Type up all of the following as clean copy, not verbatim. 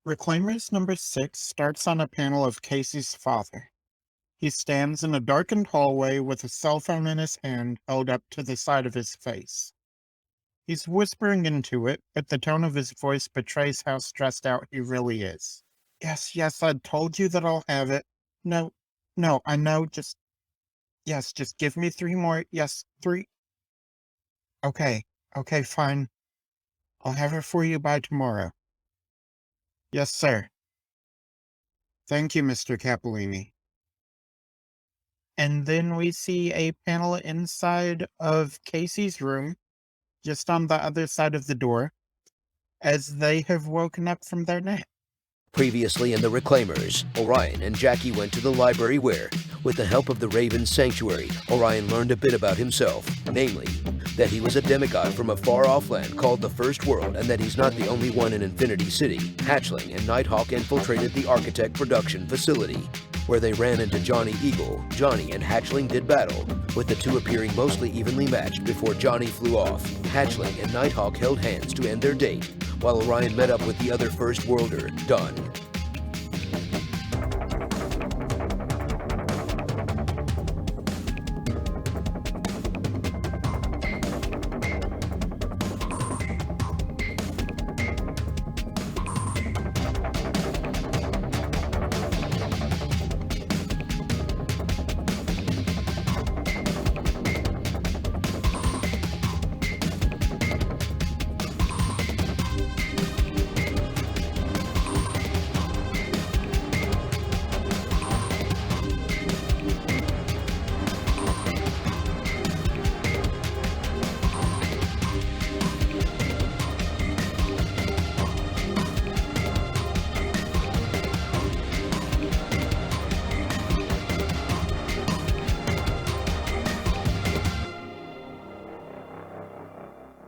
Reclaimers number 6 starts on a panel of Casey's father. He stands in a darkened hallway with a cell phone in his hand held up to the side of his face. He's whispering into it, but the tone of his voice betrays how stressed out he really is. Yes, yes, I told you that I'll have it. No, no, I know, just give me 3 more. Yes, 3. Okay, okay, fine. I'll have it for you by tomorrow. Yes, sir. Thank you, Mr. Capolini. And then we see a panel inside of Casey's room, just on the other side of the door, as they have woken up from their nap. Previously in the Reclaimers, Orion and Jackie went to the library where, with the help of the Raven's Sanctuary, Orion learned a bit about himself, namely, that he was a demigod from a far-off land called the First World and that he's not the only one in Infinity City. Hatchling and Nighthawk infiltrated the Architect production facility, where they ran into Johnny Eagle. Johnny and Hatchling did battle, with the two appearing mostly evenly matched before Johnny flew off. Hatchling and Nighthawk held hands to end their date, while Orion met up with the other First Worlder, Dunn.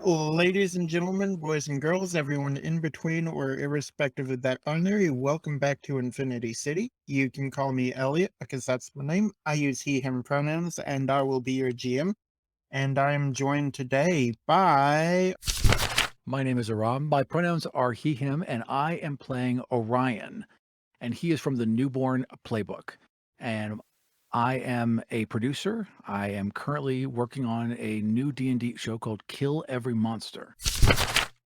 Ladies and gentlemen, boys and girls, everyone in between or irrespective of that binary, welcome back to Infinity City. You can call me Elliot because that's my name. I use he, him pronouns, and I will be your GM. And I am joined today by... My name is Aram. My pronouns are he, him, and I am playing Orion. And he is from the Newborn Playbook. And I am a producer. I am currently working on a new D&D show called Kill Every Monster.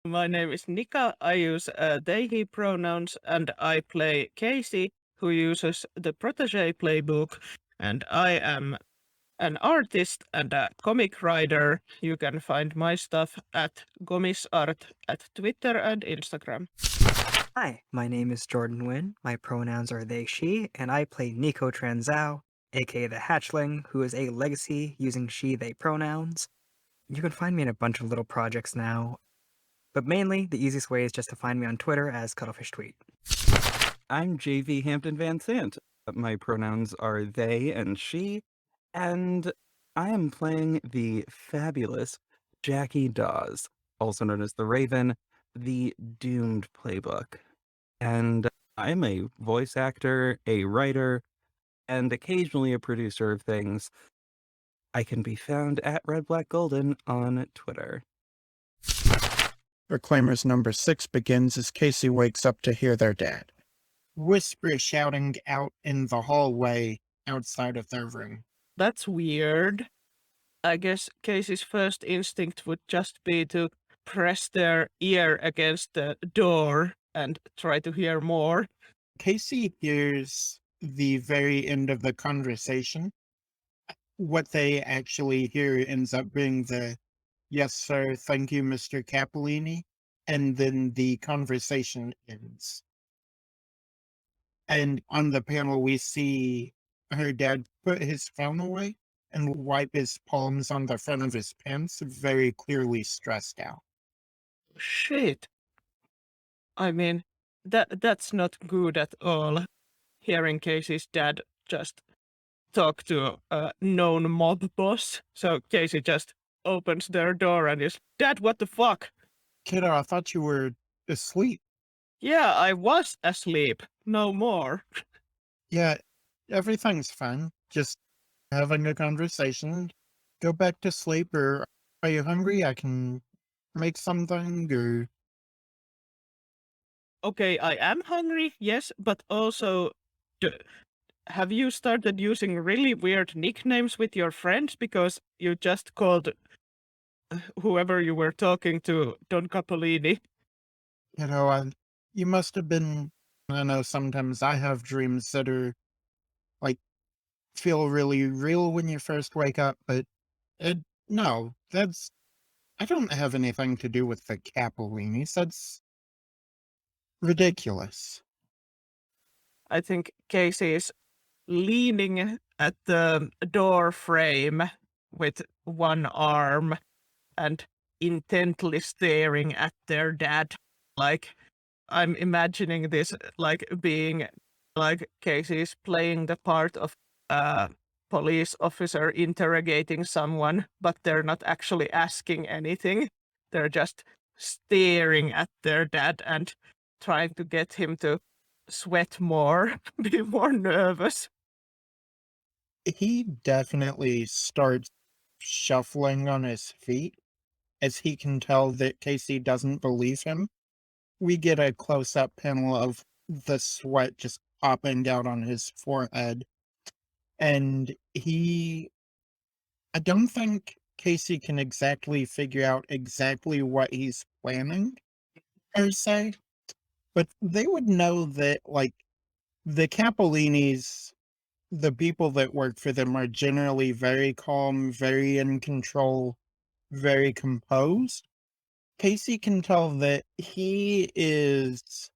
My name is Nika. I use they, he pronouns, and I play Casey, who uses the Protege playbook. And I am an artist and a comic writer. You can find my stuff at gomisart at Twitter and Instagram. Hi, my name is Jordan Wynn. My pronouns are they, she, and I play Nico Tranzau, aka the Hatchling, who is a legacy using she, they pronouns. You can find me in a bunch of little projects now, but mainly the easiest way is just to find me on Twitter as Cuttlefish Tweet. I'm JV Hampton Van Sant. My pronouns are they and she, and I am playing the fabulous Jackie Dawes, also known as the Raven, the Doomed Playbook. And I'm a voice actor, a writer, and occasionally a producer of things. I can be found at RedBlaqueGolden on Twitter. Reclaimers number 6 begins as Casey wakes up to hear their dad whisper shouting out in the hallway outside of their room. That's weird. I guess Casey's first instinct would just be to press their ear against the door and try to hear more. Casey hears the very end of the conversation. What they actually hear ends up being the, yes, sir, thank you, Mr. Capolini, and then the conversation ends. And on the panel, we see her dad put his phone away and wipe his palms on the front of his pants, very clearly stressed out. Shit. I mean, that's not good at all. Hearing Casey's dad just talk to a known mob boss. So Casey just opens their door and is, Dad, what the fuck? Kiddo, I thought you were asleep. Yeah, I was asleep. No more. Yeah, everything's fine. Just having a conversation. Go back to sleep, or are you hungry? I can make something, or... Okay, I am hungry, yes, but also, have you started using really weird nicknames with your friends because you just called whoever you were talking to Don Capolini? You know, you must have been. I know sometimes I have dreams that are like feel really real when you first wake up, but it no, that's I don't have anything to do with the Capolinis. That's ridiculous. I think Casey is leaning at the door frame with one arm and intently staring at their dad. Like, I'm imagining this like being like Casey's playing the part of a police officer interrogating someone, but they're not actually asking anything. They're just staring at their dad and trying to get him to sweat more, be more nervous. He definitely starts shuffling on his feet as he can tell that Casey doesn't believe him. We get a close-up panel of the sweat just popping out on his forehead. And I don't think Casey can exactly figure out exactly what he's planning, per se, but they would know that, like, the Capolinis, the people that work for them are generally very calm, very in control, very composed. Casey can tell that he is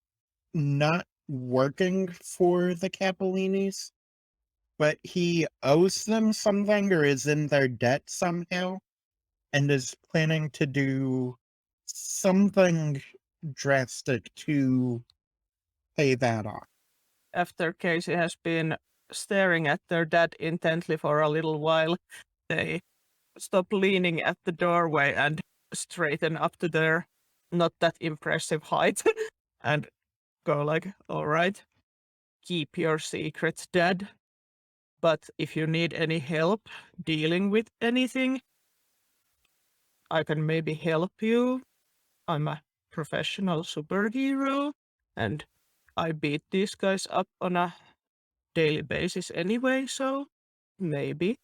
not working for the Capolinis, but he owes them something or is in their debt somehow and is planning to do something drastic to pay that off. After Casey has been staring at their dad intently for a little while, they stop leaning at the doorway and straighten up to their not that impressive height and go like, all right, keep your secret, Dad. But if you need any help dealing with anything, I can maybe help you. I'm a professional superhero, and I beat these guys up on a daily basis anyway, so maybe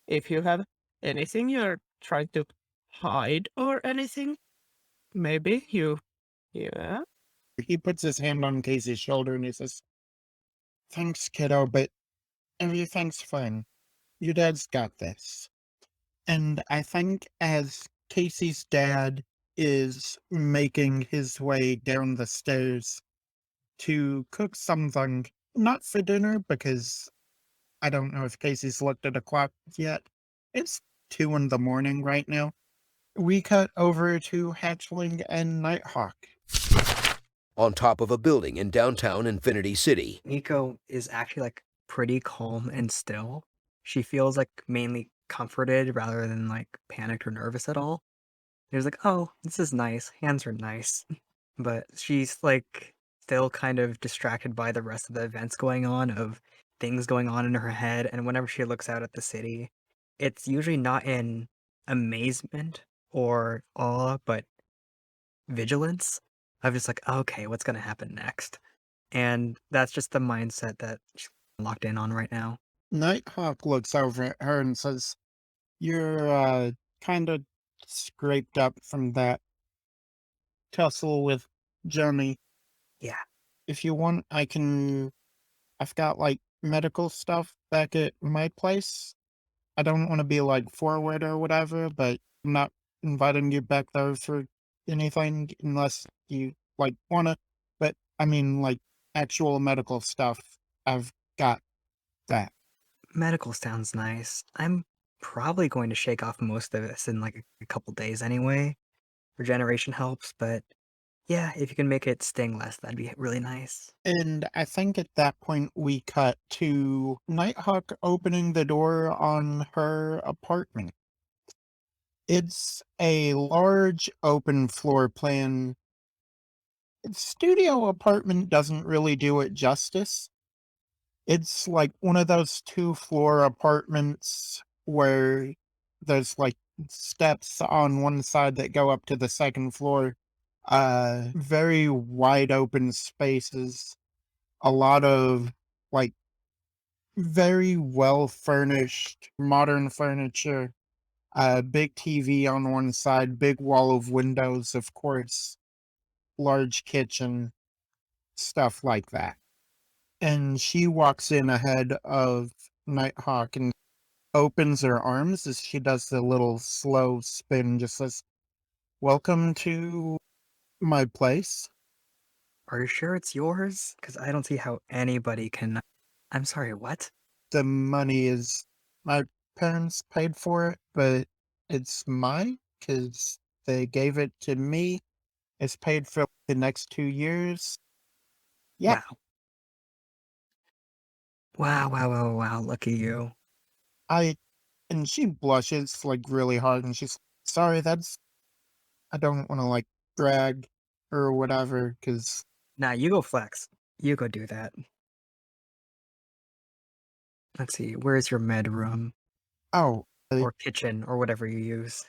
if you have anything you're trying to hide or anything, maybe yeah. He puts his hand on Casey's shoulder and he says, "Thanks, kiddo, but everything's fine. Your dad's got this." And I think as Casey's dad is making his way down the stairs to cook something, not for dinner, because I don't know if Casey's looked at a clock yet. It's 2 in the morning right now. We cut over to Hatchling and Nighthawk. On top of a building in downtown Infinity City. Nico is actually like pretty calm and still. She feels like mainly comforted rather than like panicked or nervous at all. There's like, oh, this is nice. Hands are nice. But she's like still kind of distracted by the rest of the events going on, of things going on in her head. And whenever she looks out at the city, it's usually not in amazement or awe, but vigilance of just like, okay, what's going to happen next? And that's just the mindset that she's locked in on right now. Nighthawk looks over at her and says, "You're, kind of scraped up from that tussle with Johnny. Yeah. If you want, I've got, like, medical stuff back at my place. I don't want to be, like, forward or whatever, but I'm not inviting you back there for anything unless you, like, wanna. But, I mean, like, actual medical stuff, I've got that." Medical sounds nice. I'm probably going to shake off most of this in like a couple days anyway. Regeneration helps, but yeah, if you can make it sting less, that'd be really nice. And I think at that point we cut to Nighthawk opening the door on her apartment. It's a large open floor plan. Studio apartment doesn't really do it justice. It's like one of those 2-floor apartments where there's like steps on one side that go up to the second floor, Very wide open spaces, a lot of like very well furnished modern furniture, big TV on one side, big wall of windows, of course, large kitchen, stuff like that. And she walks in ahead of Nighthawk and opens her arms as she does the little slow spin, just says, "Welcome to my place." Are you sure it's yours? Because I don't see how anybody can. I'm sorry, what? The money is my parents paid for it, but it's mine because they gave it to me. It's paid for the next 2 years. Yeah, Wow. Wow, wow, wow, wow. Look at you. I and she blushes like really hard and she's sorry, that's I don't want to like drag or whatever because Nah, you go flex. You go do that. Let's see, where's your med room? oh Or kitchen, or whatever you use.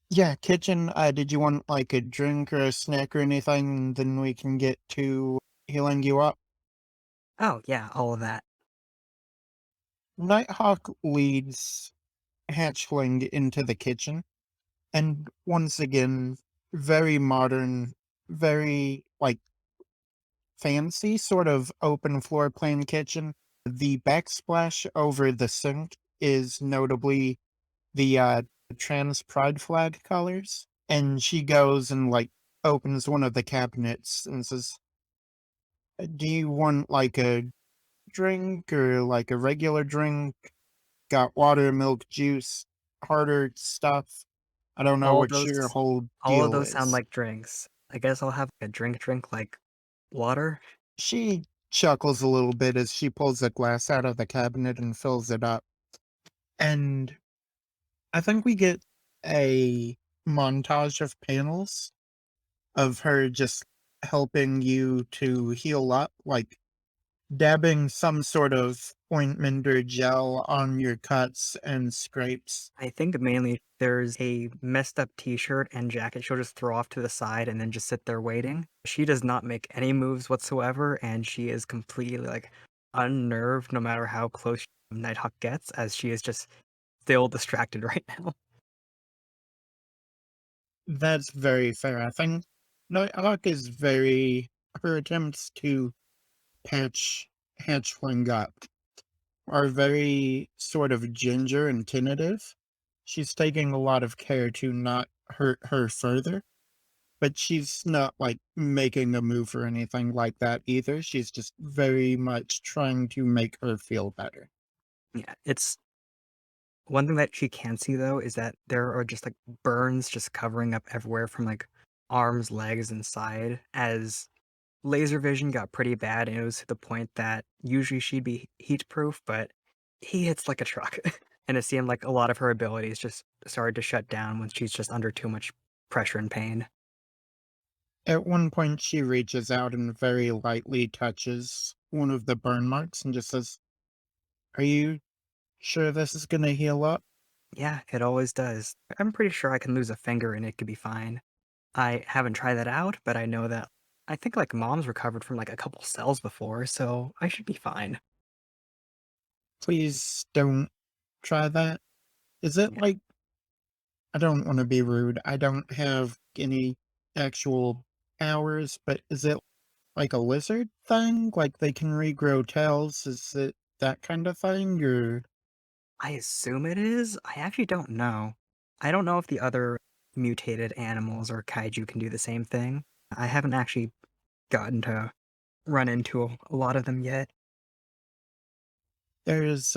yeah, kitchen. Did you want like a drink or a snack or anything? Then we can get to healing you up. Oh, yeah, all of that. Nighthawk leads Hatchling into the kitchen, and once again, very modern, very like fancy, sort of open floor plan kitchen. The backsplash over the sink is notably the trans pride flag colors. And she goes and like opens one of the cabinets and says, "Do you want like a drink or like a regular drink? Got water, milk, juice, harder stuff. I don't know All what those your whole all of deal those sound is." like drinks. I guess I'll have a drink like water. She chuckles a little bit as she pulls a glass out of the cabinet and fills it up. And I think we get a montage of panels of her just helping you to heal up, like dabbing some sort of ointment or gel on your cuts and scrapes. I think mainly there's a messed up t-shirt and jacket she'll just throw off to the side and then just sit there waiting. She does not make any moves whatsoever, and she is completely like unnerved no matter how close Nighthawk gets, as she is just still distracted right now. That's very fair. I think Nighthawk is very her attempts to patch Hatchling up are very sort of ginger and tentative. She's taking a lot of care to not hurt her further, but she's not like making a move or anything like that either. She's just very much trying to make her feel better. Yeah, it's one thing that she can see though is that there are just like burns just covering up everywhere from like arms, legs, and side as laser vision got pretty bad, and it was to the point that usually she'd be heat proof, but he hits like a truck. And it seemed like a lot of her abilities just started to shut down when she's just under too much pressure and pain. At one point, she reaches out and very lightly touches one of the burn marks and just says, "Are you sure this is gonna heal up?" Yeah, it always does. I'm pretty sure I can lose a finger and it could be fine. I haven't tried that out, but I know that I think like mom's recovered from like a couple cells before, so I should be fine. Please don't try that. Is it Yeah. like, I don't want to be rude. I don't have any actual powers, but is it like a lizard thing? Like they can regrow tails? Is it that kind of thing? Or I assume it is. I actually don't know. I don't know if the other mutated animals or kaiju can do the same thing. I haven't actually gotten to run into a lot of them yet. there's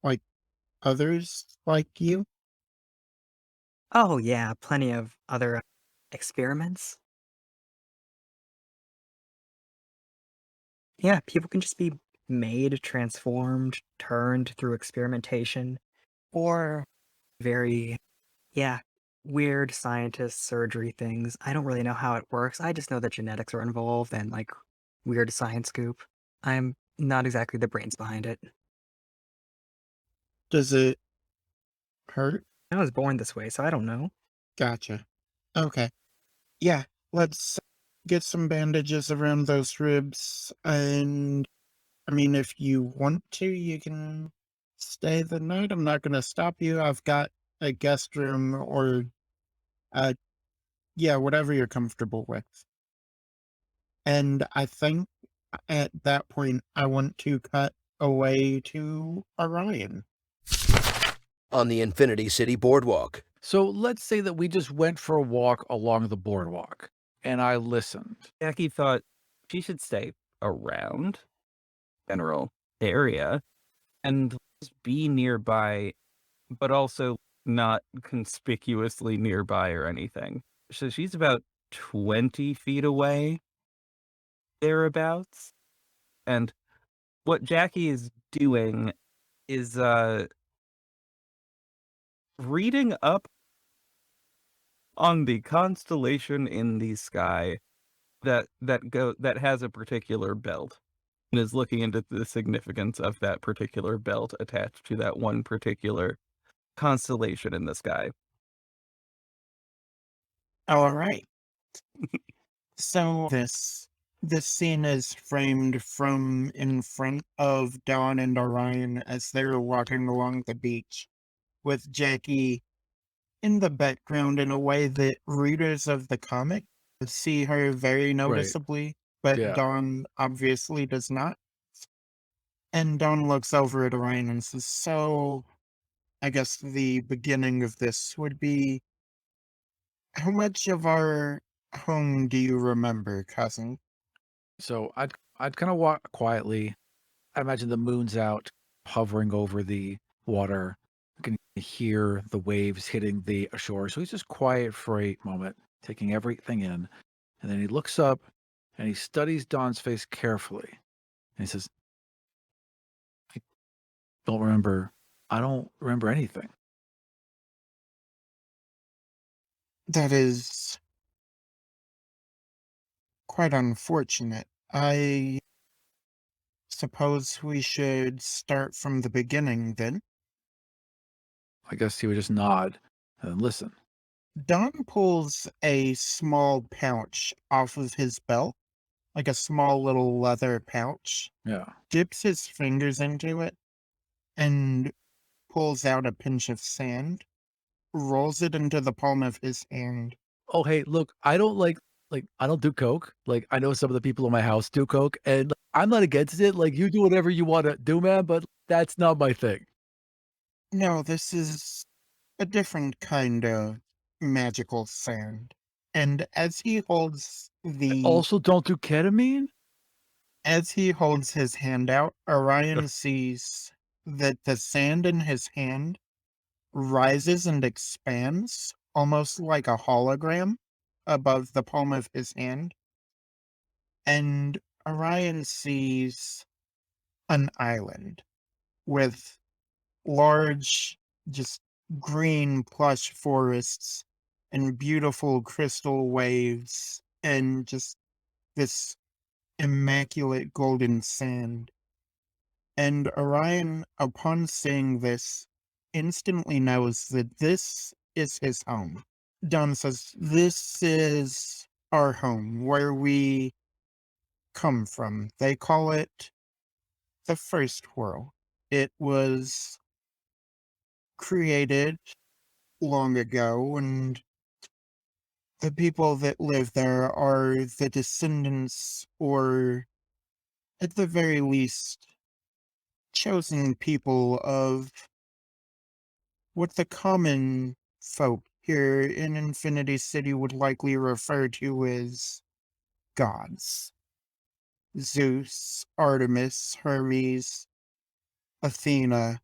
like others like you? Oh, yeah, plenty of other experiments. Yeah, people can just be made, transformed, turned through experimentation, or very, yeah, weird scientist surgery things. I don't really know how it works. I just know that genetics are involved and like weird science scoop. I'm not exactly the brains behind it. Does it hurt? I was born this way, so I don't know. Gotcha. Okay. Yeah, let's get some bandages around those ribs. And I mean, if you want to, you can stay the night. I'm not going to stop you. I've got a guest room or, uh, yeah, whatever you're comfortable with. And I think at that point, I want to cut away to Orion. On the Infinity City boardwalk, So let's say that we just went for a walk along the boardwalk and I listened. Jackie thought she should stay around general area and just be nearby, but also not conspicuously nearby or anything. So she's about 20 feet away, thereabouts. And what Jackie is doing is reading up on the constellation in the sky that has a particular belt, and is looking into the significance of that particular belt attached to that one particular constellation in the sky. All right. So this scene is framed from in front of Dawn and Orion as they're walking along the beach, with Jackie in the background in a way that readers of the comic see her very Right. noticeably, but Yeah. Dawn obviously does not. And Dawn looks over at Orion and says, "So, I guess the beginning of this would be, how much of our home do you remember, cousin?" So I'd kind of walk quietly. I imagine the moon's out, hovering over the water. You can hear the waves hitting the shore. So he's just quiet for a moment, taking everything in. And then he looks up and he studies Dawn's face carefully. And he says, I don't remember. I don't remember anything. That is quite unfortunate. I suppose we should start from the beginning then. I guess he would just nod and listen. Don pulls a small pouch off of his belt, like a small little leather pouch, Yeah. dips his fingers into it, and pulls out a pinch of sand, rolls it into the palm of his hand. Oh, hey, look, I don't I don't do coke. Like, I know some of the people in my house do coke, and I'm not against it. Like, you do whatever you want to do, man, but that's not my thing. No, this is a different kind of magical sand. And Also, don't do ketamine? as he holds his hand out, Orion sees that the sand in his hand rises and expands almost like a hologram above the palm of his hand. And Orion sees an island with large, just green plush forests and beautiful crystal waves and just this immaculate golden sand. And Orion, upon seeing this, instantly knows that this is his home. Don says, "This is our home, where we come from. They call it the first world. It was created long ago, and the people that live there are the descendants, or at the very least, chosen people of what the common folk here in Infinity City would likely refer to as gods. Zeus, Artemis, Hermes, Athena.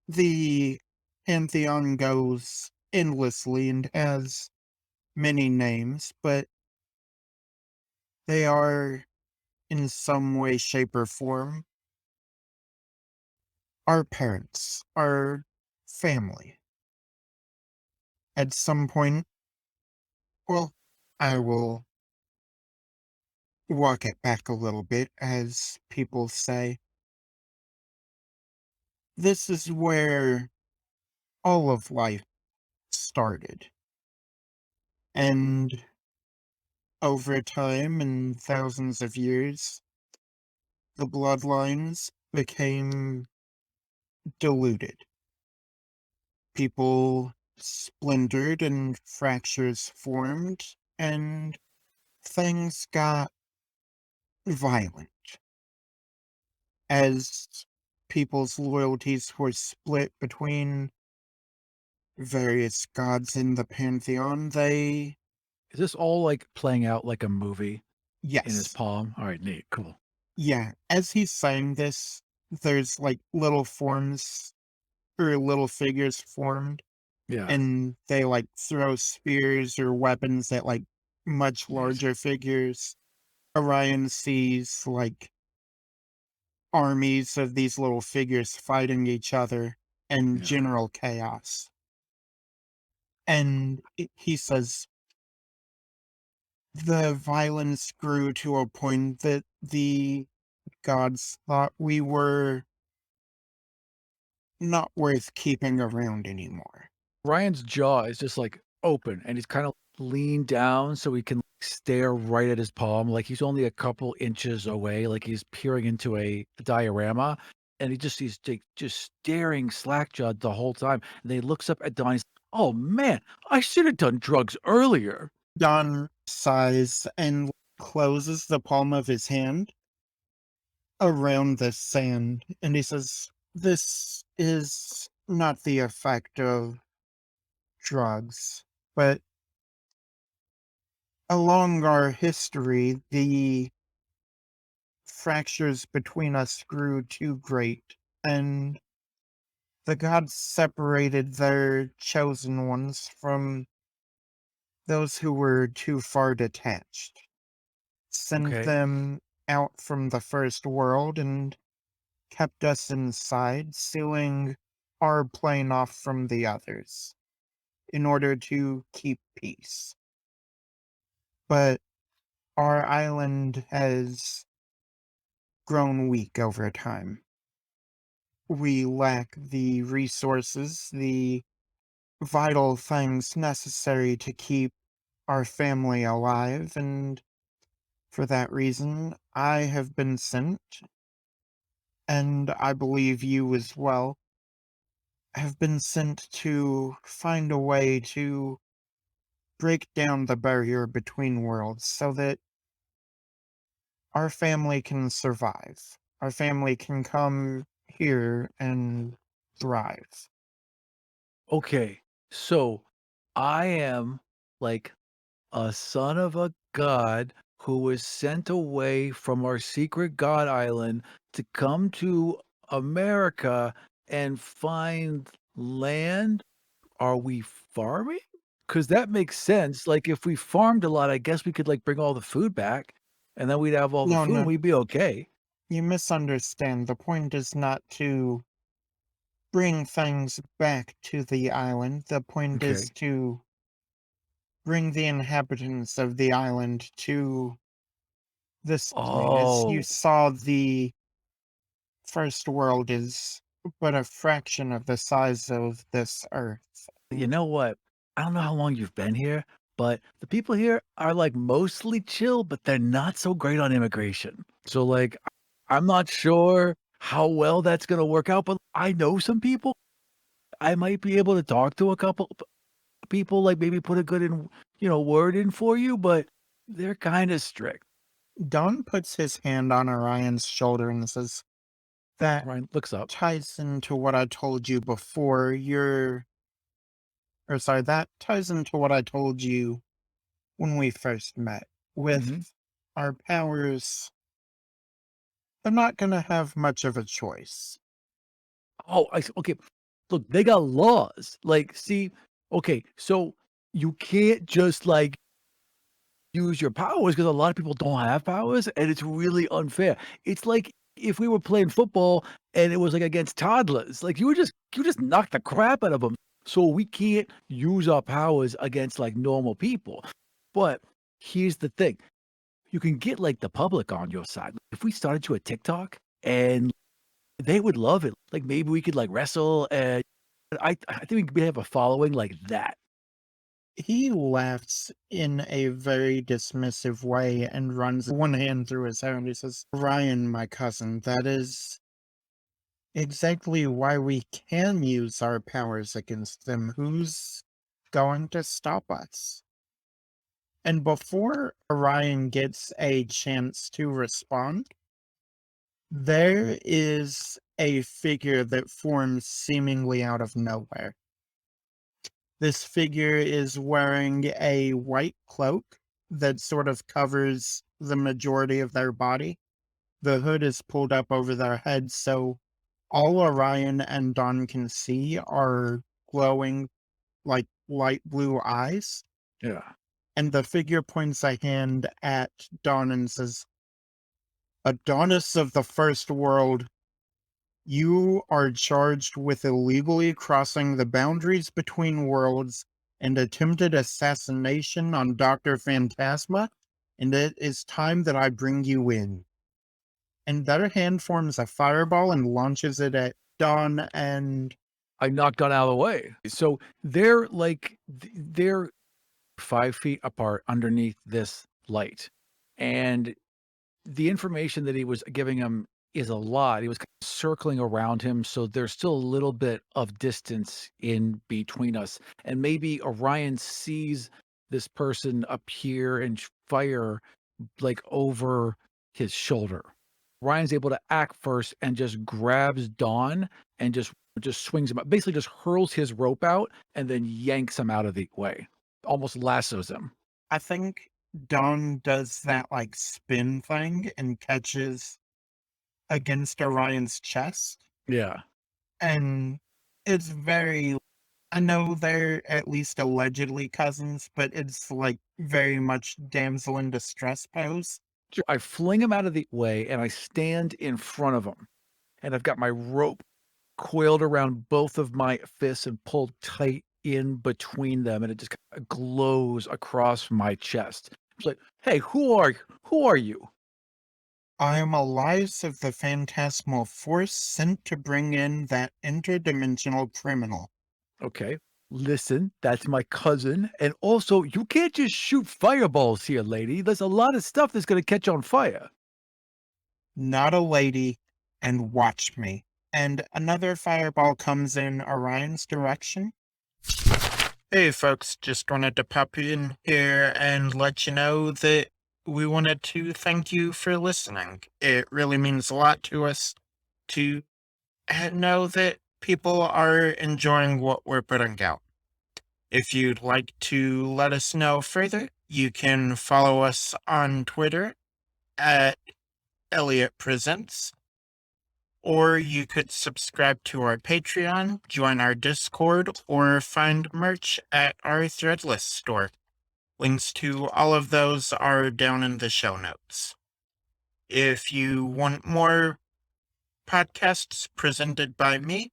The pantheon goes endlessly and has many names, but they are, in some way, shape, or form, our parents, our family. At some point, well, I will walk it back a little bit, as people say. This is where all of life started. And over time and thousands of years, the bloodlines became diluted. People splintered and fractures formed, and things got violent as people's loyalties were split between various gods in the pantheon. They, Is this all like playing out like a movie in his yes, palm? All right, neat, cool. yeah, as he's saying this, there's like little forms or little figures formed, Yeah. and they like throw spears or weapons at like much Nice. larger figures. Orion sees like armies of these little figures fighting each other and Yeah. general chaos. And he says the violence grew to a point that the gods thought we were not worth keeping around anymore. Ryan's jaw is just like open and he's kind of leaned down so he can stare right at his palm. Like he's only a couple inches away, like he's peering into a diorama. And he's just staring slack-jawed the whole time. And then he looks up at Don. He's like, oh man, I should have done drugs earlier. Don sighs and closes the palm of his hand around the sand, and he says, this is not the effect of drugs, but along our history, the fractures between us grew too great, and the gods separated their chosen ones from those who were too far detached, sent Okay. them out from the first world, and kept us inside, sealing our plane off from the others in order to keep peace. But our island has grown weak over time. We lack the resources, the vital things necessary to keep our family alive, and for that reason, I have been sent, and I believe you as well, have been sent to find a way to break down the barrier between worlds so that our family can survive. Our family can come here and thrive. Okay. So I am like a son of a god who was sent away from our secret god island to come to America and find land. Are we farming? Because that makes sense. Like if we farmed a lot, I guess we could like bring all the food back and then we'd have all the No, food and no, we'd be okay. you misunderstand. The point is not to bring things back to the island. The point is Okay. to bring the inhabitants of the island to this plane. As you Oh, saw, the first world is but a fraction of the size of this earth. you know what? I don't know how long you've been here, but the people here are like mostly chill, but they're not so great on immigration. So like I'm not sure how well that's going to work out, but I know some people. I might be able to talk to a couple people, like maybe put a good word in for you, but they're kind of strict. Don puts his hand on Orion's shoulder and says, that Ryan looks up. ties into what I told you before. That ties into what I told you when we first met. Hmm. With our powers, they're not going to have much of a choice. Oh, okay. Look, they got laws. Like, see, okay, so you can't just like use your powers because a lot of people don't have powers, and it's really unfair. It's like if we were playing football and it was like against toddlers, like you just knock the crap out of them. So we can't use our powers against like normal people. But here's the thing: you can get like the public on your side. If we started to a TikTok and they would love it. Like maybe we could like wrestle and I think we could have a following like that. He laughs in a very dismissive way and runs one hand through his hair and he says, Orion, my cousin, that is exactly why we can use our powers against them. Who's going to stop us? And before Orion gets a chance to respond, there is a figure that forms seemingly out of nowhere. This figure is wearing a white cloak that sort of covers the majority of their body. The hood is pulled up over their heads, so all Orion and Dawn can see are glowing like light blue eyes. Yeah. And the figure points a hand at Dawn and says, Adonis of the First World, you are charged with illegally crossing the boundaries between worlds and attempted assassination on Dr. Phantasma, and it is time that I bring you in. And their hand forms a fireball and launches it at Dawn, and I knocked Dawn out of the way. So they're they're 5 feet apart underneath this light. And the information that he was giving him is a lot. He was kind of circling around him, so there's still a little bit of distance in between us. And maybe Orion sees this person appear and fire like over his shoulder. Ryan's able to act first and just grabs Dawn and just swings him up, basically just hurls his rope out and then yanks him out of the way, almost lassos him. I think Dawn does that like spin thing and catches against Orion's chest. Yeah. And it's very, I know they're at least allegedly cousins, but it's like very much damsel in distress pose. I fling him out of the way and I stand in front of him. And I've got my rope coiled around both of my fists and pulled tight in between them. And it just kind of glows across my chest. It's like, hey, who are you? I am Elias of the Phantasmal Force sent to bring in that interdimensional criminal. Okay. Listen, that's my cousin. And also, you can't just shoot fireballs here, lady. There's a lot of stuff that's going to catch on fire. Not a lady, and watch me. And another fireball comes in Orion's direction. Hey folks, just wanted to pop in here and let you know that we wanted to thank you for listening. It really means a lot to us to know that people are enjoying what we're putting out. If you'd like to let us know further, you can follow us on Twitter at Elliot Presents, or you could subscribe to our Patreon, join our Discord, or find merch at our Threadless store. Links to all of those are down in the show notes. If you want more podcasts presented by me,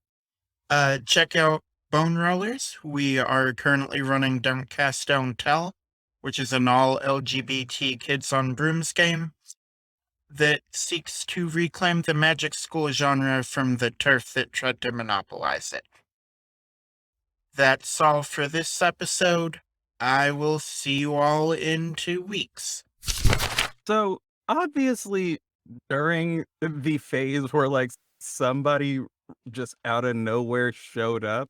check out Bone Rollers. We are currently running Don't Cast, Don't Tell, which is an all-LGBT Kids on Brooms game that seeks to reclaim the magic school genre from the turf that tried to monopolize it. That's all for this episode. I will see you all in 2 weeks. So obviously during the phase where like somebody just out of nowhere showed up,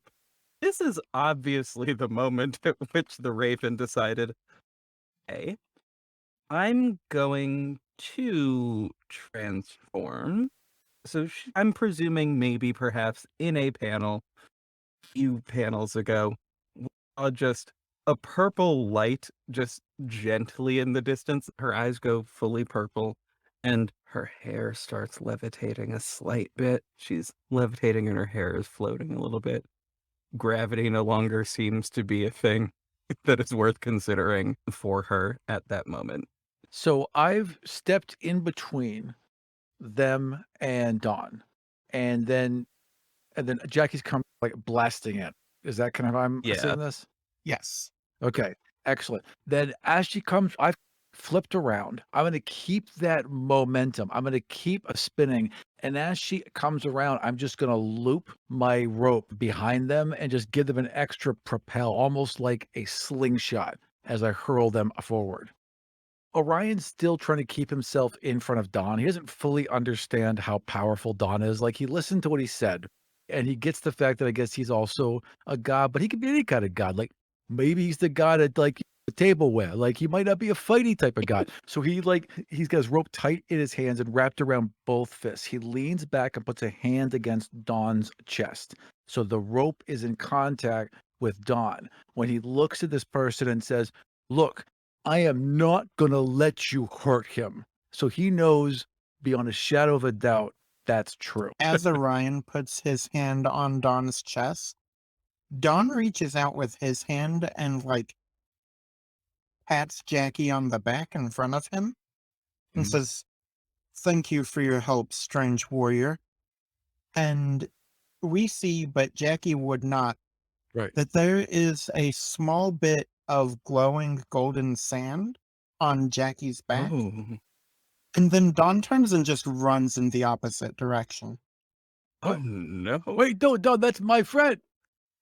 this is obviously the moment at which the Raven decided, hey, I'm going to transform. So I'm presuming maybe perhaps in a panel, few panels ago, just a purple light just gently in the distance. Her eyes go fully purple and her hair starts levitating a slight bit. She's levitating and her hair is floating a little bit. Gravity no longer seems to be a thing that is worth considering for her at that moment. So I've stepped in between them and Dawn. And then Jackie's come like blasting in. Is that kind of how I'm Yeah. seeing this? Yes. Okay, excellent. Then as she comes, I've flipped around. I'm going to keep that momentum. I'm going to keep spinning. And as she comes around, I'm just going to loop my rope behind them and just give them an extra propel, almost like a slingshot as I hurl them forward. Orion's still trying to keep himself in front of Don. He doesn't fully understand how powerful Don is. Like, he listened to what he said, and he gets the fact that I guess he's also a god, but he could be any kind of god. Like, maybe he's the god at like the tableware. Like, he might not be a fighty type of god. So he's got his rope tight in his hands and wrapped around both fists. He leans back and puts a hand against Don's chest. So the rope is in contact with Don. When he looks at this person and says, "Look, I am not going to let you hurt him." So he knows beyond a shadow of a doubt that's true. As Orion puts his hand on Don's chest, Don reaches out with his hand and, like, pats Jackie on the back in front of him and says, "Thank you for your help, strange warrior." And we see, but Jackie would not, Right. that there is a small bit of glowing golden sand on Jackie's back. Oh. And then Don turns and just runs in the opposite direction. Oh no. Wait, don't, that's my friend.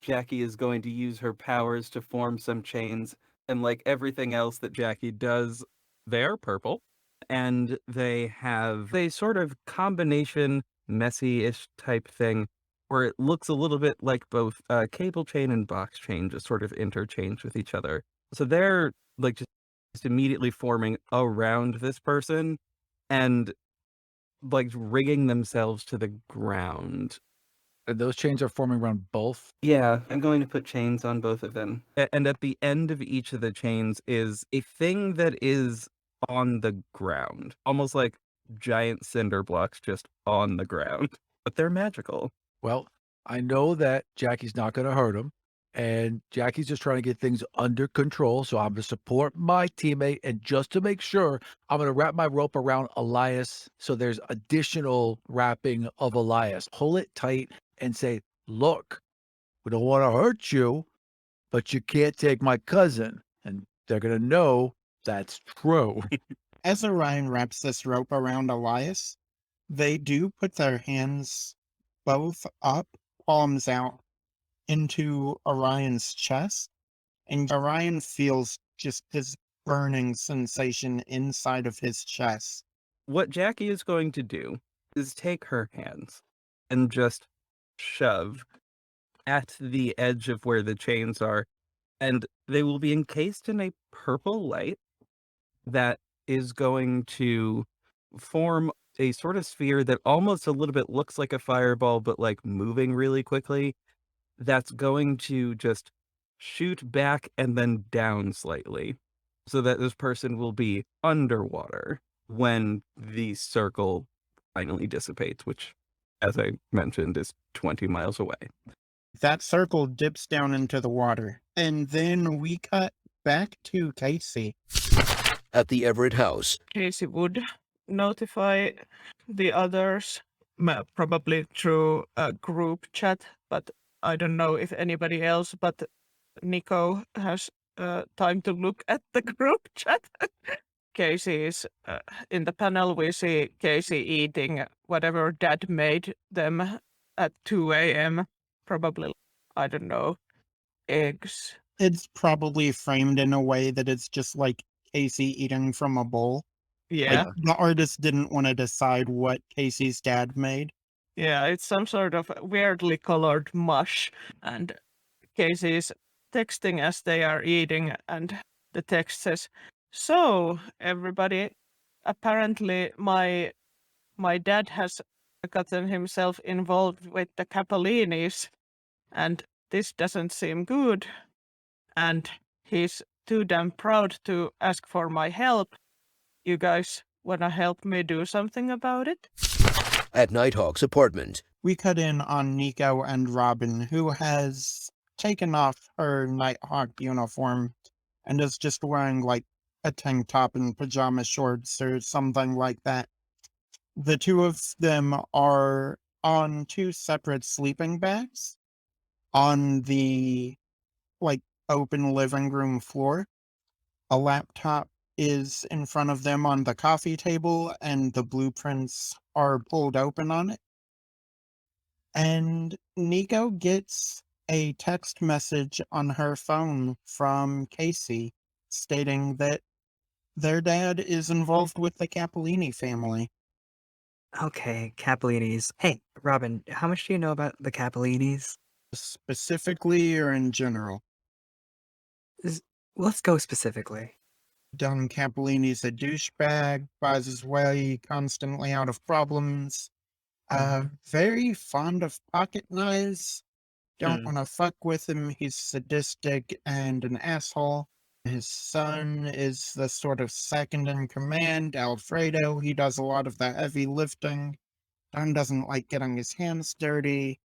Jackie is going to use her powers to form some chains, and like everything else that Jackie does, they're purple. And they have a sort of combination, messy-ish type thing, where it looks a little bit like both cable chain and box chain just sort of interchange with each other. So they're like just immediately forming around this person and like rigging themselves to the ground. And those chains are forming around both. Yeah, I'm going to put chains on both of them. And at the end of each of the chains is a thing that is on the ground, almost like giant cinder blocks just on the ground, but they're magical. Well, I know that Jackie's not going to hurt him, and Jackie's just trying to get things under control. So I'm going to support my teammate, and just to make sure, I'm going to wrap my rope around Elias. So there's additional wrapping of Elias. Pull it tight and say, "Look, we don't want to hurt you, but you can't take my cousin." And they're going to know that's true. As Orion wraps this rope around Elias, they do put their hands both up, palms out, into Orion's chest, and Orion feels just this burning sensation inside of his chest. What Jackie is going to do is take her hands and just shove at the edge of where the chains are, and they will be encased in a purple light that is going to form a sort of sphere that almost a little bit looks like a fireball, but like moving really quickly. That's going to just shoot back and then down slightly so that this person will be underwater when the circle finally dissipates, which, as I mentioned, is 20 miles away. That circle dips down into the water, and then we cut back to Casey. At the Everett house, Casey would notify the others, probably through a group chat, but I don't know if anybody else but Nico has time to look at the group chat. Casey is in the panel. We see Casey eating whatever Dad made them at 2 a.m. Probably, I don't know, eggs. It's probably framed in a way that it's just like Casey eating from a bowl. Yeah. Like, the artist didn't want to decide what Casey's dad made. Yeah, it's some sort of weirdly colored mush, and Casey is texting as they are eating, and the text says, "So, everybody, apparently my dad has gotten himself involved with the Capellinis, and this doesn't seem good, and he's too damn proud to ask for my help. You guys wanna help me do something about it?" at Nighthawk's apartment, We cut in on Nico and Robin, who has taken off her Nighthawk uniform and is just wearing like a tank top and pajama shorts or something like that. The two of them are on two separate sleeping bags on the like open living room floor. A laptop is in front of them on the coffee table, and the blueprints are pulled open on it. And Nico gets a text message on her phone from Casey stating that their dad is involved with the Capellini family. Okay, Capellinis. Hey, Robin, how much do you know about the Capellinis? Specifically or in general? Let's go specifically. Don Capellini's a douchebag, buys his way constantly out of problems. Very fond of pocket knives. Don't want to fuck with him. He's sadistic and an asshole. His son is the sort of second in command, Alfredo. He does a lot of the heavy lifting. Don doesn't like getting his hands dirty.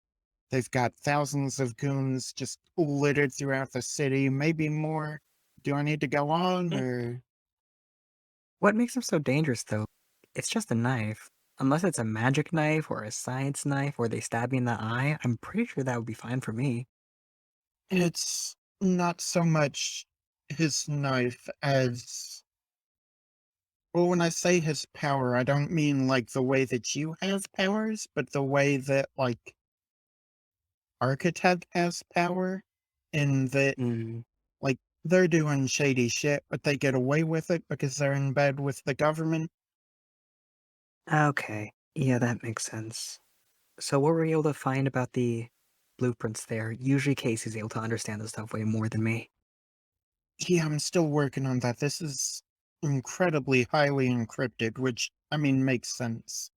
They've got thousands of goons just littered throughout the city, maybe more. Do I need to go on, or? What makes them so dangerous, though? It's just a knife. Unless it's a magic knife or a science knife or they stab me in the eye, I'm pretty sure that would be fine for me. It's not so much his knife as... Well, when I say his power, I don't mean like the way that you have powers, but the way that, like, Architect has power, in that, like, they're doing shady shit, but they get away with it because they're in bed with the government. Okay, yeah, that makes sense. So what were you able to find about the blueprints there? Usually Casey's able to understand this stuff way more than me. Yeah, I'm still working on that. This is incredibly highly encrypted, which, I mean, makes sense.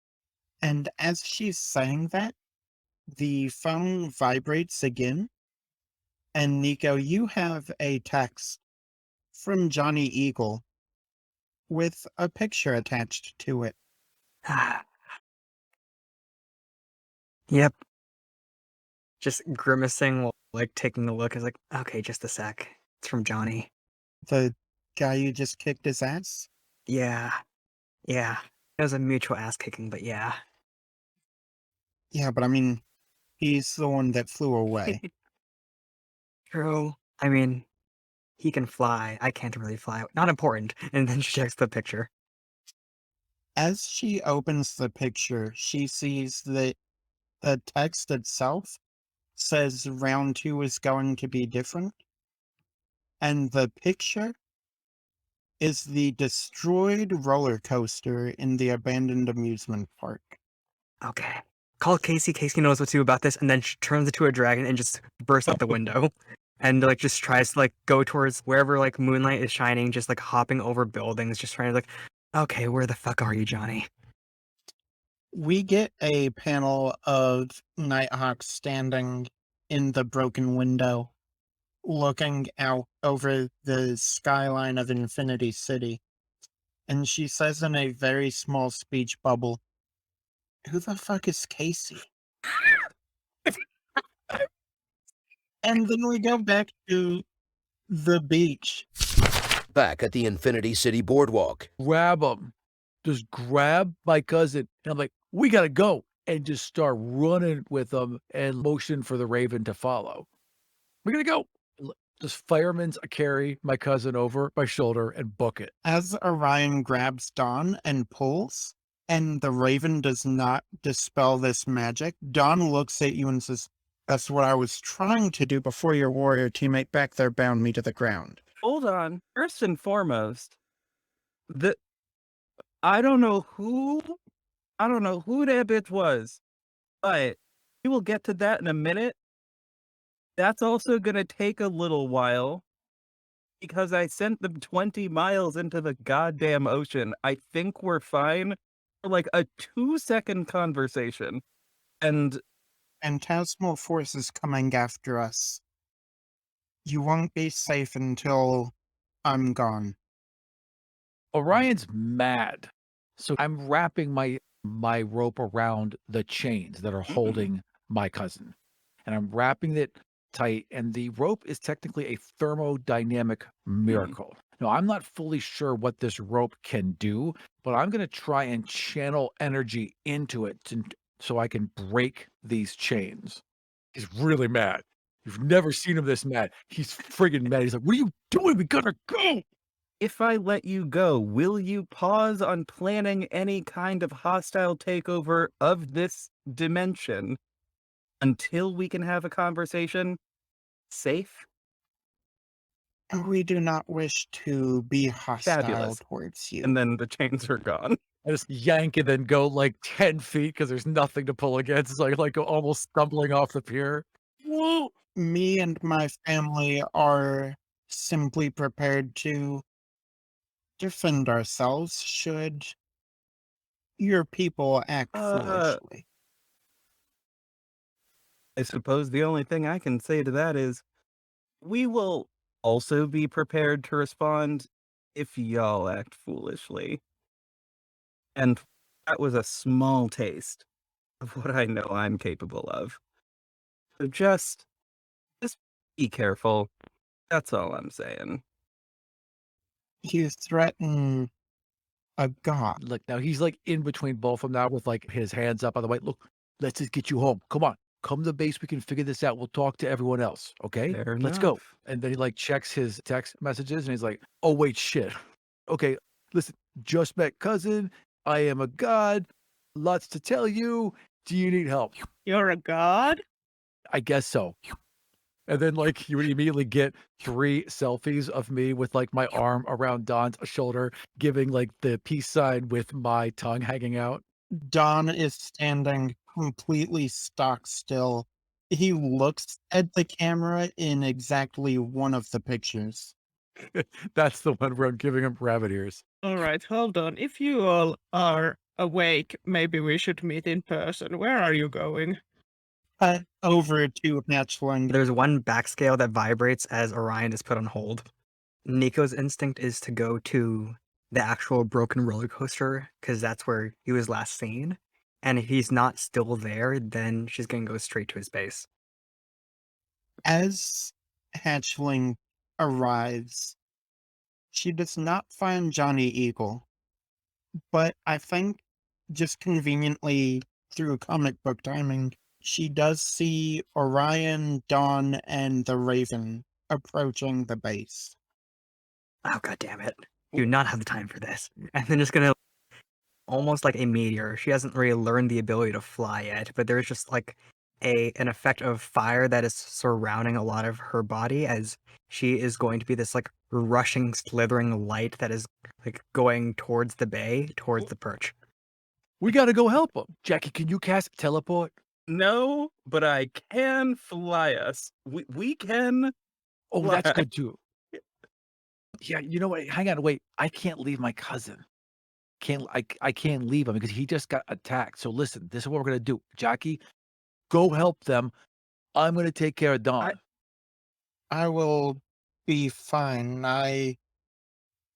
And as she's saying that, the phone vibrates again. And Nico, you have a text from Johnny Eagle with a picture attached to it. Yep. Just grimacing while, like, taking a look. I was like, okay, just a sec. It's from Johnny. The guy you just kicked his ass? Yeah. Yeah. It was a mutual ass kicking, but yeah. Yeah, but I mean, he's the one that flew away. True. I mean, he can fly. I can't really fly. Not important. And then she checks the picture. As she opens the picture, she sees that the text itself says round 2 is going to be different. And the picture is the destroyed roller coaster in the abandoned amusement park. Okay. Call Casey. Casey knows what to do about this. And then she turns into a dragon and just bursts out the window. And, like, just tries to, like, go towards wherever, like, moonlight is shining, just, like, hopping over buildings, just trying to, like, okay, where the fuck are you, Johnny? We get a panel of Nighthawk standing in the broken window, looking out over the skyline of Infinity City. And she says in a very small speech bubble, "Who the fuck is Casey?" And then we go back to the beach. Back at the Infinity City boardwalk, Grab him. Just grab my cousin. And I'm like, we got to go. And just start running with them and motion for the Raven to follow. We're going to go. Just fireman's carry my cousin over my shoulder and book it. As Orion grabs Dawn and pulls, and the Raven does not dispel this magic, Dawn looks at you and says, "That's what I was trying to do before your warrior teammate back there bound me to the ground." Hold on. First and foremost, I don't know who that bitch was, but we will get to that in a minute. That's also gonna take a little while because I sent them 20 miles into the goddamn ocean. I think we're fine for like a 2-second conversation. And Phantasmal forces coming after us. You won't be safe until I'm gone. Orion's mad. So I'm wrapping my rope around the chains that are holding my cousin. And I'm wrapping it tight. And the rope is technically a thermodynamic miracle. Now, I'm not fully sure what this rope can do, but I'm going to try and channel energy into it so I can break these chains. He's really mad. You've never seen him this mad. He's friggin' mad. He's like, what are you doing? We gotta go. if I let you go, will you pause on planning any kind of hostile takeover of this dimension until we can have a conversation? Safe? We do not wish to be hostile Fabulous. towards you. And then the chains are gone. I just yank and then go like 10 feet because there's nothing to pull against. It's like almost stumbling off the pier. Well, me and my family are simply prepared to defend ourselves should your people act Uh, foolishly. I suppose the only thing I can say to that is we will also be prepared to respond if y'all act foolishly. And that was a small taste of what I know I'm capable of. So just be careful. That's all I'm saying. You threaten a god. Look, now he's like in between both of them now with like his hands up on the way. Look, let's just get you home. Come on. Come to the base. We can figure this out. We'll talk to everyone else. Okay? Fair Let's go. enough. And then he like checks his text messages and he's like, oh, wait, shit. Okay, listen, just met cousin. I am a god. Lots to tell you. Do you need help? You're a god? I guess so. And then like you would immediately get 3 selfies of me with like my arm around Don's shoulder, giving like the peace sign with my tongue hanging out. Don is standing completely stock still. He looks at the camera in exactly one of the pictures. That's the one where I'm giving him rabbit ears. All right, hold on. If you all are awake, maybe we should meet in person. Where are you going? Cut over to Hatchling. There's one backscale that vibrates as Orion is put on hold. Nico's instinct is to go to the actual broken roller coaster because that's where he was last seen. And if he's not still there, then she's going to go straight to his base. As Hatchling arrives, she does not find Johnny Eagle, but I think just conveniently through comic book timing, she does see Orion, Dawn, and the Raven approaching the base. Oh, god damn it. You do not have the time for this. And then just going to, almost like a meteor. She hasn't really learned the ability to fly yet, but there's just like an effect of fire that is surrounding a lot of her body as she is going to be this like rushing, slithering light that is like going towards the bay, towards the perch. We got to go help him. Jackie, can you cast teleport? No, but I can fly us. We can. Oh, that's Fly. good too. Yeah, you know what? Hang on, wait. I can't leave my cousin. I can't leave him because he just got attacked. So listen, this is what we're gonna do. Jackie, go help them. I'm gonna take care of Dawn. I will be fine. I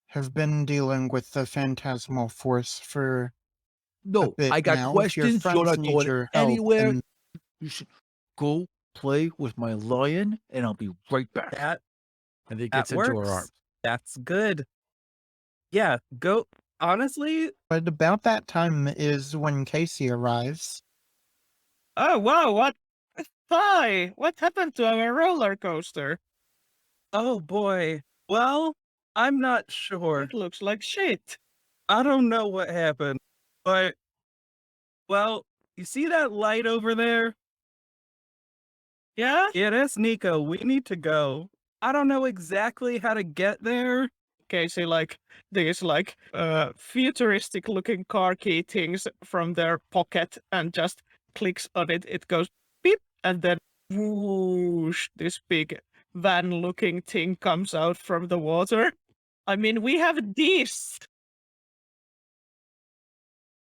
have been dealing with the phantasmal force for a No, bit I got now. If your questions. You're friends not need going your help, anywhere. then You should go play with my lion, and I'll be right back. That And he that gets into her works. arms. That's good. Yeah, go. Honestly, But about that time is when Casey arrives. Oh, wow, what? Hi! What happened to our roller coaster? oh boy. Well, I'm not sure. It looks like shit. I don't know what happened, but well, you see that light over there? Yeah? Yeah, that's Nico. We need to go. I don't know exactly how to get there. Casey, like, these, like, futuristic looking car key things from their pocket and just clicks on it. It goes beep, and then whoosh, this big van looking thing comes out from the water. I mean, we have this.